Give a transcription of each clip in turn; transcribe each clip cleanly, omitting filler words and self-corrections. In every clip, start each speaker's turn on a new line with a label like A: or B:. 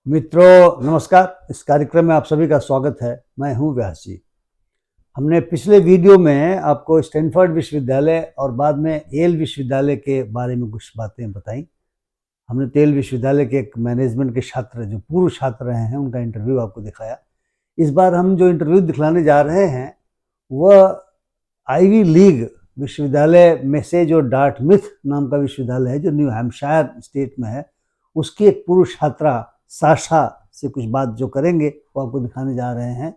A: मित्रों नमस्कार। इस कार्यक्रम में आप सभी का स्वागत है। मैं हूं व्यास जी। हमने पिछले वीडियो में आपको स्टैनफोर्ड विश्वविद्यालय और बाद में येल विश्वविद्यालय के बारे में कुछ बातें बताई। हमने येल विश्वविद्यालय के एक मैनेजमेंट के छात्र जो पूर्व छात्र रहे हैं उनका इंटरव्यू आपको दिखाया। इस बार हम जो इंटरव्यू दिखलाने जा रहे हैं वह आईवी लीग विश्वविद्यालय में से जो डार्टमूथ नाम का विश्वविद्यालय है जो न्यू हैम्पशायर स्टेट में है, उसकी एक पूर्व छात्रा साशा से कुछ बात जो करेंगे वो आपको दिखाने जा रहे हैं।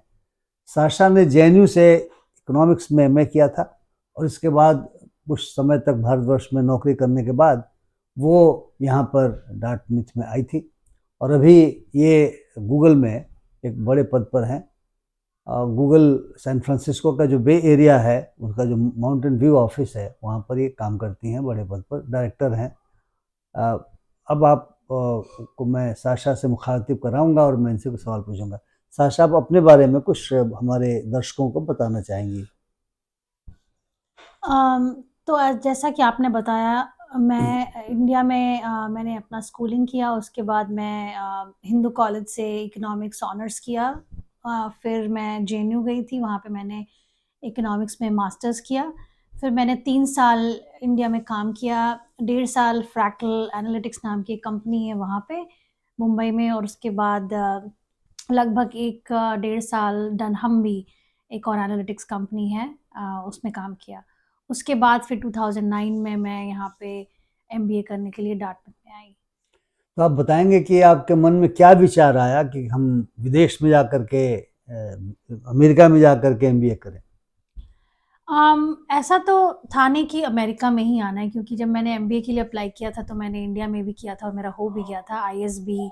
A: साशा ने जेएनयू से इकोनॉमिक्स में एमए किया था और इसके बाद कुछ समय तक भारतवर्ष में नौकरी करने के बाद वो यहाँ पर डार्टमूथ में आई थी और अभी ये गूगल में एक बड़े पद पर हैं। गूगल सैन फ्रांसिस्को का जो बे एरिया है उसका जो माउंटेन व्यू ऑफिस है वहाँ पर ये काम करती हैं, बड़े पद पर डायरेक्टर हैं। अब आप को मैं साशा से मुखातिब कराऊंगा और मैं इनसे कुछ सवाल पूछूंगा। साशा, आप अपने बारे में कुछ हमारे दर्शकों को बताना चाहेंगी?
B: तो जैसा कि आपने बताया, मैं इंडिया में मैंने अपना स्कूलिंग किया। उसके बाद मैं हिंदू कॉलेज से इकोनॉमिक्स ऑनर्स किया। फिर मैं जेएनयू गई थी, वहाँ पे मैंने इकोनॉमिक्स में मास्टर्स किया। फिर मैंने 3 साल इंडिया में काम किया। 1.5 साल फ्रैक्टल एनालिटिक्स नाम की एक कंपनी है वहाँ पे मुंबई में, और उसके बाद लगभग 1 डेढ़ साल डनहम भी एक और एनालिटिक्स कंपनी है, उसमें काम किया। उसके बाद फिर 2009 में मैं यहाँ पे एमबीए करने के लिए डार्टमूथ में आई।
A: तो आप बताएंगे कि आपके मन में क्या विचार आया कि हम विदेश में जाकर के अमेरिका में जाकर के एमबीए करें?
B: ऐसा तो था नहीं कि अमेरिका में ही आना है, क्योंकि जब मैंने एमबीए के लिए अप्लाई किया था तो मैंने इंडिया में भी किया था और मेरा हो भी गया था आईएसबी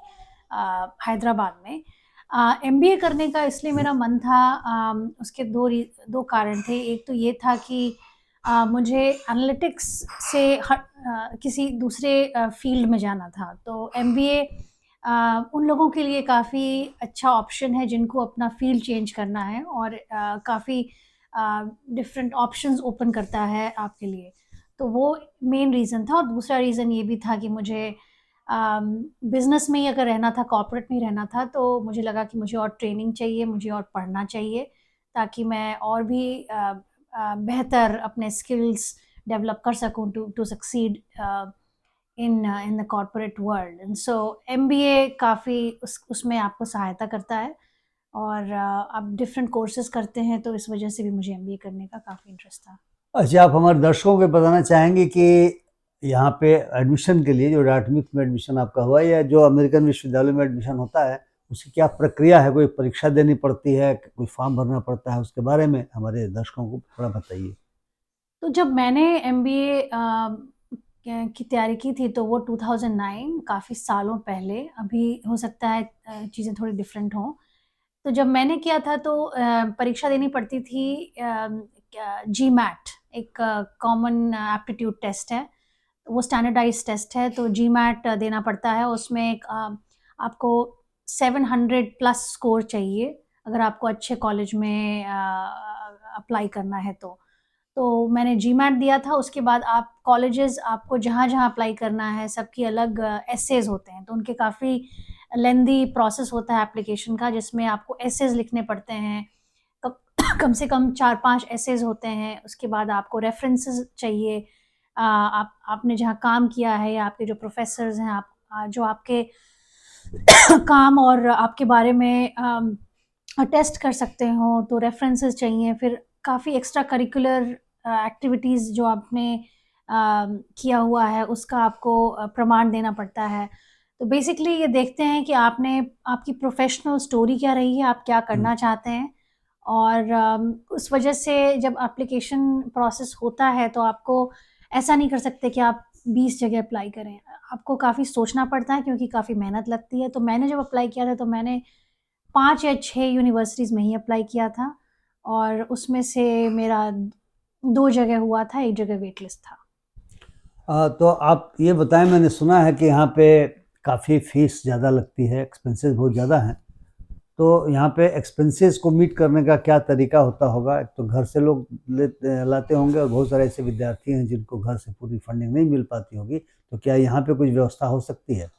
B: हैदराबाद में। एमबीए करने का इसलिए मेरा मन था, उसके दो कारण थे। एक तो ये था कि मुझे एनालिटिक्स से किसी दूसरे फील्ड में जाना था। तो एमबीए उन लोगों के लिए काफ़ी अच्छा ऑप्शन है जिनको अपना फील्ड चेंज करना है, और काफ़ी डिफरेंट ऑप्शंस ओपन करता है आपके लिए। तो वो मेन रीज़न था। और दूसरा रीज़न ये भी था कि मुझे बिज़नेस में ही अगर रहना था, कॉर्पोरेट में ही रहना था, तो मुझे लगा कि मुझे और ट्रेनिंग चाहिए, मुझे और पढ़ना चाहिए, ताकि मैं और भी बेहतर अपने स्किल्स डेवलप कर सकूं to succeed in the corporate world. And so MBA काफ़ी उसमें आपको सहायता करता है, और आप डिफरेंट कोर्सेज करते हैं, तो इस वजह से भी मुझे एमबीए करने का काफ़ी इंटरेस्ट था।
A: अच्छा, आप हमारे दर्शकों को बताना चाहेंगे कि यहाँ पे एडमिशन के लिए जो डार्टमूथ में एडमिशन आपका हुआ या जो अमेरिकन विश्वविद्यालय में एडमिशन होता है उसकी क्या प्रक्रिया है? कोई परीक्षा देनी पड़ती है, कोई फॉर्म भरना पड़ता है? उसके बारे में हमारे दर्शकों को थोड़ा बताइए।
B: तो जब मैंने एमबीए की तैयारी की थी तो वो 2009, काफ़ी सालों पहले। अभी हो सकता है चीज़ें थोड़ी डिफरेंट हों। तो जब मैंने किया था तो परीक्षा देनी पड़ती थी। जीमैट एक कॉमन एप्टीट्यूड टेस्ट है, वो स्टैंडर्डाइज टेस्ट है। तो जीमैट देना पड़ता है। उसमें आपको 700 प्लस स्कोर चाहिए अगर आपको अच्छे कॉलेज में अप्लाई करना है। तो मैंने जीमैट दिया था। उसके बाद आप कॉलेजेस, आपको जहाँ जहाँ अप्लाई करना है सबकी अलग एसेज होते हैं, तो उनके काफ़ी लेंदी प्रोसेस होता है एप्लीकेशन का, जिसमें आपको एसेज लिखने पड़ते हैं। कम कम से कम 4-5 एसेज होते हैं। उसके बाद आपको रेफरेंसेस चाहिए, आपने जहाँ काम किया है या आपके जो प्रोफेसर्स हैं, जो आपके काम और आपके बारे में टेस्ट कर सकते हो, तो रेफरेंसेस चाहिए। फिर काफ़ी एक्स्ट्रा करिकुलर एक्टिविटीज़ जो आपने किया हुआ है उसका आपको प्रमाण देना पड़ता है। तो बेसिकली ये देखते हैं कि आपकी प्रोफेशनल स्टोरी क्या रही है, आप क्या करना चाहते हैं। और उस वजह से जब एप्लीकेशन प्रोसेस होता है तो आपको ऐसा नहीं कर सकते कि आप 20 जगह अप्लाई करें। आपको काफ़ी सोचना पड़ता है, क्योंकि काफ़ी मेहनत लगती है। तो मैंने जब अप्लाई किया था तो मैंने 5 या 6 यूनिवर्सिटीज़ में ही अप्लाई किया था, और उसमें से मेरा 2 जगह हुआ था, 1 जगह वेट लिस्ट था।
A: तो आप ये बताएं, मैंने सुना है कि यहाँ पे काफ़ी फीस ज़्यादा लगती है, एक्सपेंसेस बहुत ज़्यादा हैं। तो यहाँ पे एक्सपेंसेस को मीट करने का क्या तरीका होता होगा? एक तो घर से लोग लाते होंगे और बहुत सारे ऐसे विद्यार्थी हैं जिनको घर से पूरी फंडिंग नहीं मिल पाती होगी, तो क्या यहाँ पे कुछ व्यवस्था हो सकती है?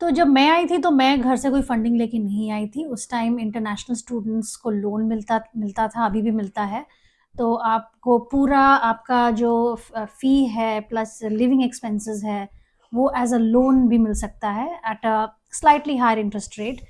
B: तो जब मैं आई थी तो मैं घर से कोई फंडिंग लेके नहीं आई थी। उस टाइम इंटरनेशनल स्टूडेंट्स को लोन मिलता था, अभी भी मिलता है। तो आपको पूरा आपका जो फ़ी है प्लस लिविंग एक्सपेंसेस है, वो एज़ अ लोन भी मिल सकता है at a slightly higher interest rate.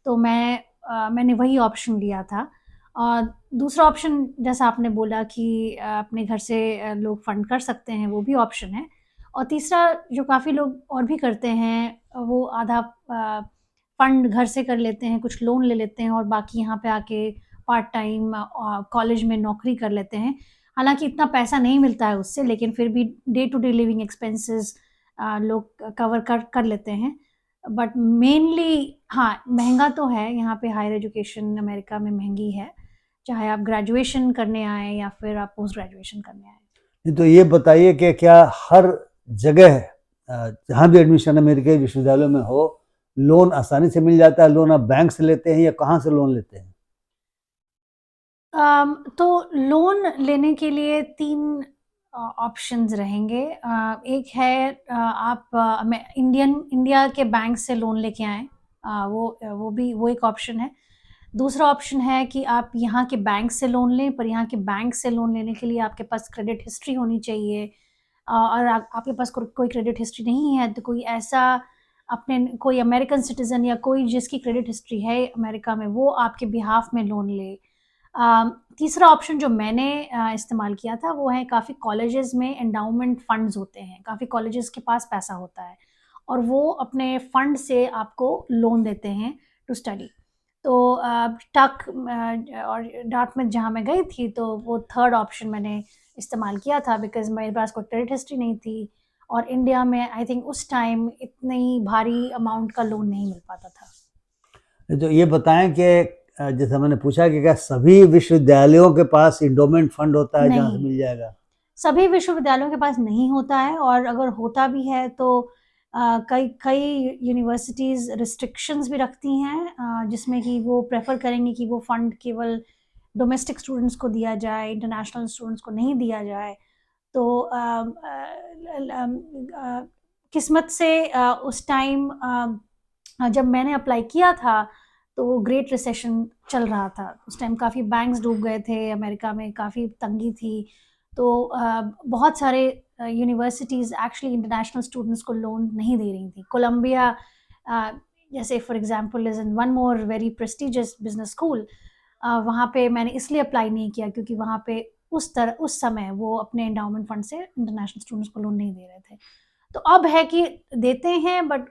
B: तो मैंने वही ऑप्शन लिया था। और दूसरा ऑप्शन जैसा आपने बोला कि अपने घर से लोग फंड कर सकते हैं, वो भी ऑप्शन है। और तीसरा जो काफ़ी लोग और भी करते हैं, वो आधा फंड घर से कर लेते हैं, कुछ लोन ले लेते हैं और बाकी यहाँ पे आके पार्ट टाइम कॉलेज में नौकरी कर लेते हैं। हालाँकि इतना पैसा नहीं मिलता है उससे, लेकिन फिर भी day to day living expenses लोग कवर कर लेते हैं। बट मेनली हाँ, महँगा तो है यहाँ पे, हायर एजुकेशन अमेरिका में महँगी है, चाहे आप ग्रेजुएशन करने आएँ या फिर आप पोस्ट ग्रेजुएशन करने आएँ।
A: नहीं तो ये बताइए कि क्या हर जगह जहाँ भी एडमिशन अमेरिकी विश्वविद्यालयों में हो, लोन आसानी से मिल जाता है? लोन आप बैंक से लेते हैं या कहाँ से लोन लेते हैं?
B: तो लोन लेने के लिए 3 ऑप्शंस रहेंगे। एक है आप इंडिया के बैंक से लोन लेके आएँ, वो एक ऑप्शन है। दूसरा ऑप्शन है कि आप यहाँ के बैंक से लोन लें, पर यहाँ के बैंक से लोन लेने के लिए आपके पास क्रेडिट हिस्ट्री होनी चाहिए। और आपके पास कोई क्रेडिट हिस्ट्री नहीं है, तो कोई अमेरिकन सिटीज़न या कोई जिसकी क्रेडिट हिस्ट्री है अमेरिका में, वो आपके बिहाफ़ में लोन ले। तीसरा ऑप्शन जो मैंने इस्तेमाल किया था, वो है काफ़ी कॉलेजेस में एंडाउमेंट फंड्स होते हैं, काफ़ी कॉलेजेस के पास पैसा होता है और वो अपने फंड से आपको लोन देते हैं टू स्टडी। तो टक और डार्टमouth जहाँ मैं गई थी, तो वो थर्ड ऑप्शन मैंने इस्तेमाल किया था, बिकॉज़ मेरे पास कोई क्रेडिट हिस्ट्री नहीं थी और इंडिया में आई थिंक उस टाइम इतनी भारी अमाउंट का लोन नहीं मिल पाता था।
A: तो ये बताएं कि जैसे मैंने पूछा कि क्या सभी विश्वविद्यालयों के पास इंडोमेंट फंड होता है जहाँ से
B: नहीं,
A: मिल जाएगा?
B: सभी विश्वविद्यालयों के पास नहीं होता है और अगर होता भी है तो कई कई यूनिवर्सिटीज़ रिस्ट्रिक्शंस भी रखती हैं, जिसमें कि वो प्रेफ़र करेंगे कि वो फ़ंड केवल डोमेस्टिक स्टूडेंट्स को दिया जाए, इंटरनेशनल स्टूडेंट्स को नहीं दिया जाए। तो किस्मत से उस टाइम जब मैंने अप्लाई किया था, तो वो ग्रेट रिसेशन चल रहा था। उस टाइम काफ़ी बैंक्स डूब गए थे, अमेरिका में काफ़ी तंगी थी। तो बहुत सारे यूनिवर्सिटीज़ एक्चुअली इंटरनेशनल स्टूडेंट्स को लोन नहीं दे रही थी। कोलंबिया जैसे for example is in one more very prestigious business school. वहाँ पे मैंने इसलिए अप्लाई नहीं किया क्योंकि वहाँ पे उस समय वो अपने एंडाउमेंट फंड से इंटरनेशनल स्टूडेंट्स को लोन नहीं दे रहे थे। तो अब है कि देते हैं, बट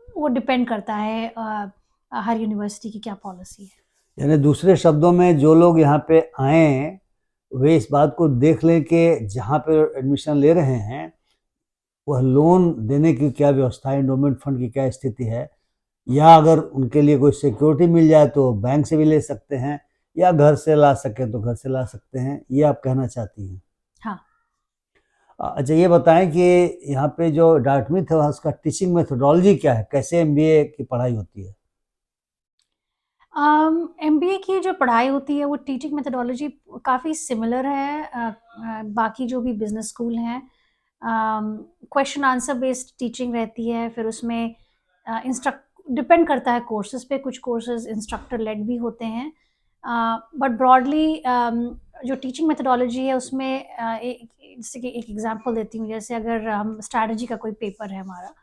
B: वो डिपेंड करता है हर यूनिवर्सिटी की क्या पॉलिसी है।
A: यानी दूसरे शब्दों में जो लोग यहाँ पे आए, वे इस बात को देख लें कि जहाँ पे एडमिशन ले रहे हैं, वह लोन देने की क्या व्यवस्था है, एंडोमेंट फंड की क्या स्थिति है, या अगर उनके लिए कोई सिक्योरिटी मिल जाए तो बैंक से भी ले सकते हैं, या घर से ला सकें तो घर से ला सकते हैं, ये आप कहना चाहती हैं?
B: हाँ।
A: अच्छा ये बताएं कि यहाँ पे जो डार्टमouth है वहाँ उसका टीचिंग मेथोडोलॉजी क्या है? कैसे एमबीए की पढ़ाई होती है?
B: एमबीए की जो पढ़ाई होती है वो टीचिंग मेथोडोलॉजी काफ़ी सिमिलर है बाकी जो भी बिजनेस स्कूल हैं। क्वेश्चन आंसर बेस्ड टीचिंग रहती है, फिर उसमें इंस्ट्रक्ट डिपेंड करता है कोर्सेज पे, कुछ कोर्सेज इंस्ट्रक्टर लेड भी होते हैं। बट ब्रॉडली जो टीचिंग मेथोडोलॉजी है उसमें जैसे कि एक एग्जांपल देती हूँ, जैसे अगर हम स्ट्रैटेजी का कोई पेपर है हमारा,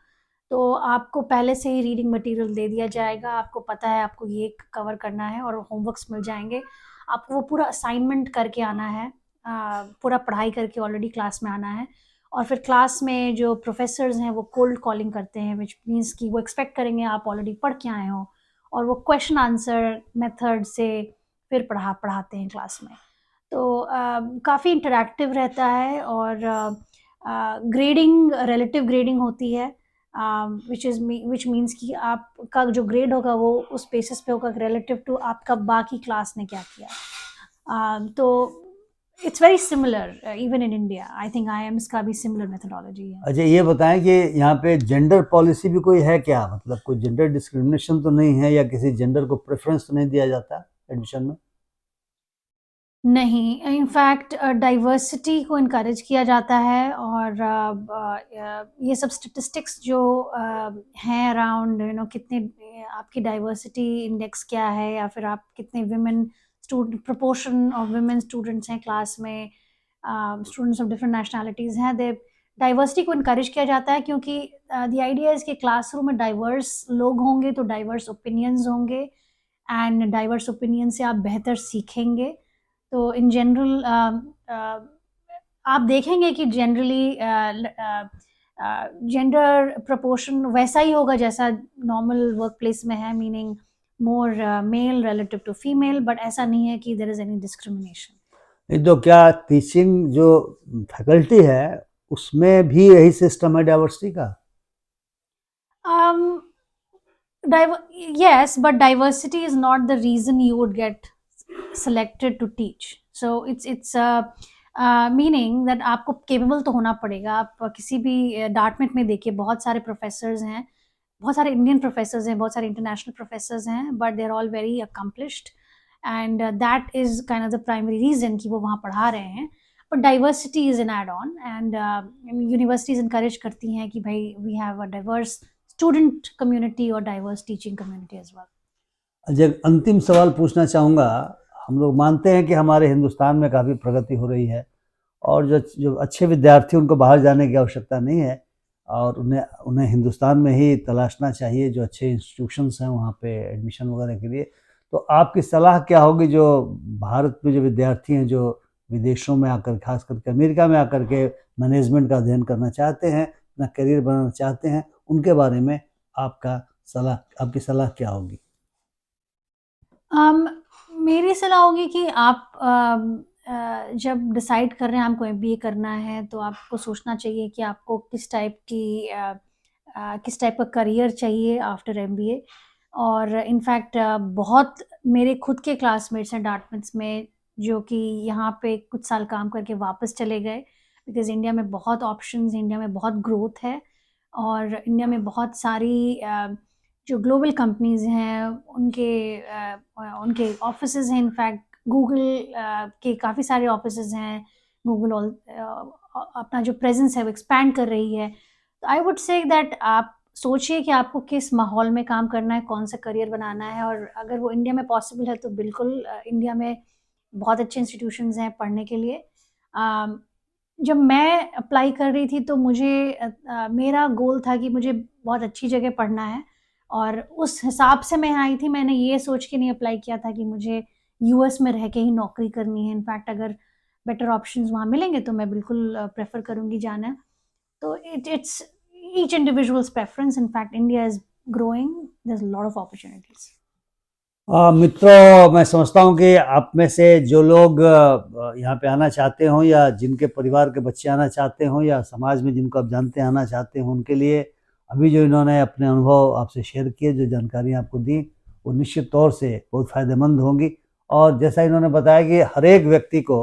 B: तो आपको पहले से ही रीडिंग मटेरियल दे दिया जाएगा, आपको पता है आपको ये कवर करना है और होमवर्क्स मिल जाएँगे। आपको वो पूरा असाइनमेंट करके आना है, पूरा पढ़ाई करके ऑलरेडी क्लास में आना है और फिर क्लास में जो प्रोफ़ेसर्स हैं वो कोल्ड कॉलिंग करते हैं, व्हिच मीन्स कि वो एक्सपेक्ट करेंगे आप ऑलरेडी पढ़ के आए हो और वो क्वेश्चन आंसर मेथड से फिर पढ़ाते हैं क्लास में। तो काफ़ी इंटरैक्टिव रहता है और ग्रेडिंग रिलेटिव ग्रेडिंग होती है, व्हिच मीन्स कि आपका जो ग्रेड होगा वो उस बेसिस पे होगा रिलेटिव टू आपका बाकी क्लास ने क्या किया। तो it's very similar even in India. I think IIMs का भी सिमिलर मेथोडोलॉजी है।
A: अच्छा ये बताएं कि यहाँ पे जेंडर पॉलिसी भी कोई है क्या? मतलब कोई जेंडर डिस्क्रिमिनेशन तो नहीं है, या किसी जेंडर को प्रेफरेंस तो नहीं दिया जाता एडमिशन में?
B: नहीं, इनफैक्ट डाइवर्सिटी को इनकरेज किया जाता है और ये सब स्टैटिस्टिक्स जो हैं अराउंड कितने आपकी डाइवर्सिटी इंडेक्स क्या है, या फिर आप कितने women student proportion of women students हैं क्लास में, स्टूडेंट्स ऑफ डिफरेंट नेशनैलिटीज़ हैं, दे डाइवर्सिटी को इनकरेज किया जाता है क्योंकि द आइडिया इज़ कि क्लासरूम में डाइवर्स लोग होंगे तो डाइवर्स ओपिनियंस होंगे, एंड डाइवर्स ओपिनियन से आप बेहतर सीखेंगे। तो इन जनरल आप देखेंगे कि जनरली जेंडर प्रोपोर्शन वैसा ही होगा जैसा नॉर्मल वर्क प्लेस में है, meaning more male relative to female, but ऐसा नहीं है कि देयर इज एनी डिस्क्रिमिनेशन।
A: नहीं तो क्या टीचिंग जो फैकल्टी है उसमें भी यही सिस्टम है डाइवर्सिटी का?
B: Yes, but diversity is not the reason you would get selected to teach. So it's meaning that आपको capable तो होना पड़ेगा। आप किसी भी डार्टमेट में देखिए, बहुत सारे प्रोफेसर्स हैं, बहुत सारे इंडियन प्रोफेसर्स हैं, बहुत सारे इंटरनेशनल प्रोफेसर्स हैं, but they are all very accomplished, and that is kind of the primary reason कि वो वहाँ पढ़ा रहे हैं। But diversity is an add on, and universities encourage करती हैं कि भाई we have a diverse student community और diverse teaching community as well.
A: जब अंतिम सवाल पूछना चाहूँगा, हम लोग मानते हैं कि हमारे हिंदुस्तान में काफ़ी प्रगति हो रही है और जो जो अच्छे विद्यार्थी उनको बाहर जाने की आवश्यकता नहीं है और उन्हें उन्हें हिंदुस्तान में ही तलाशना चाहिए, जो अच्छे इंस्टीट्यूशंस हैं वहाँ पे एडमिशन वगैरह के लिए। तो आपकी सलाह क्या होगी जो भारत में जो विद्यार्थी हैं, जो विदेशों में आकर, खास करके अमेरिका में आकर के मैनेजमेंट का अध्ययन करना चाहते हैं, अपना करियर बनाना चाहते हैं, उनके बारे में आपकी सलाह क्या होगी?
B: मेरी सलाह होगी कि आप जब डिसाइड कर रहे हैं आपको एमबीए करना है, तो आपको सोचना चाहिए कि आपको किस टाइप का करियर चाहिए आफ्टर एमबीए। और इनफैक्ट बहुत मेरे खुद के क्लासमेट्स हैं डार्टमouth में, जो कि यहाँ पे कुछ साल काम करके वापस चले गए, बिकॉज़ इंडिया में बहुत ऑप्शंस, इंडिया में बहुत ग्रोथ है, और इंडिया में बहुत सारी जो ग्लोबल कंपनीज़ हैं उनके ऑफिसेज़ हैं। इनफैक्ट गूगल के काफ़ी सारे ऑफिसेज़ हैं। गूगल अपना जो प्रेजेंस है वो एक्सपैंड कर रही है। तो आई वुड से दैट आप सोचिए कि आपको किस माहौल में काम करना है, कौन सा करियर बनाना है, और अगर वो इंडिया में पॉसिबल है तो बिल्कुल इंडिया में बहुत अच्छे इंस्टीट्यूशंस हैं पढ़ने के लिए। जब मैं अप्लाई कर रही थी तो मेरा गोल था कि मुझे बहुत अच्छी जगह पढ़ना है, और उस हिसाब से मैं आई थी। मैंने ये सोच के नहीं अप्लाई किया था कि मुझे यूएस में रह के ही नौकरी करनी है। इनफैक्ट अगर बेटर ऑप्शंस वहाँ मिलेंगे तो मैं बिल्कुल प्रेफर करूँगी जाना। तो it's each individuals preference. In fact India is growing, there is a lot of opportunities.
A: मित्रों, मैं समझता हूँ कि आप में से जो लोग यहाँ पे आना चाहते हों, या जिनके परिवार के बच्चे आना चाहते हों, या समाज में जिनको आप जानते हैं आना चाहते हों, उनके लिए अभी जो इन्होंने अपने अनुभव आपसे शेयर किए, जो जानकारी आपको दी, वो निश्चित तौर से बहुत फ़ायदेमंद होंगी। और जैसा इन्होंने बताया कि हर एक व्यक्ति को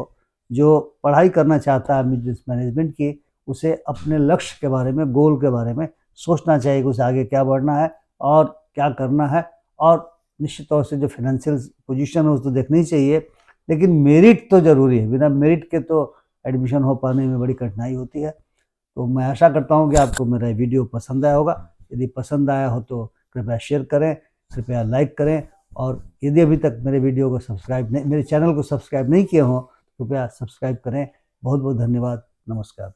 A: जो पढ़ाई करना चाहता है बिजनेस मैनेजमेंट की, उसे अपने लक्ष्य के बारे में, गोल के बारे में सोचना चाहिए कि उसे आगे क्या बढ़ना है और क्या करना है। और निश्चित तौर से जो फाइनेंशियल पोजीशन है उसको देखनी चाहिए, लेकिन मेरिट तो ज़रूरी है। बिना मेरिट के तो एडमिशन हो पाने में बड़ी कठिनाई होती है। तो मैं आशा करता हूँ कि आपको मेरा वीडियो पसंद आया होगा। यदि पसंद आया हो तो कृपया शेयर करें, कृपया लाइक करें, और यदि अभी तक मेरे चैनल को सब्सक्राइब नहीं किए हों, कृपया सब्सक्राइब करें। बहुत बहुत धन्यवाद। नमस्कार।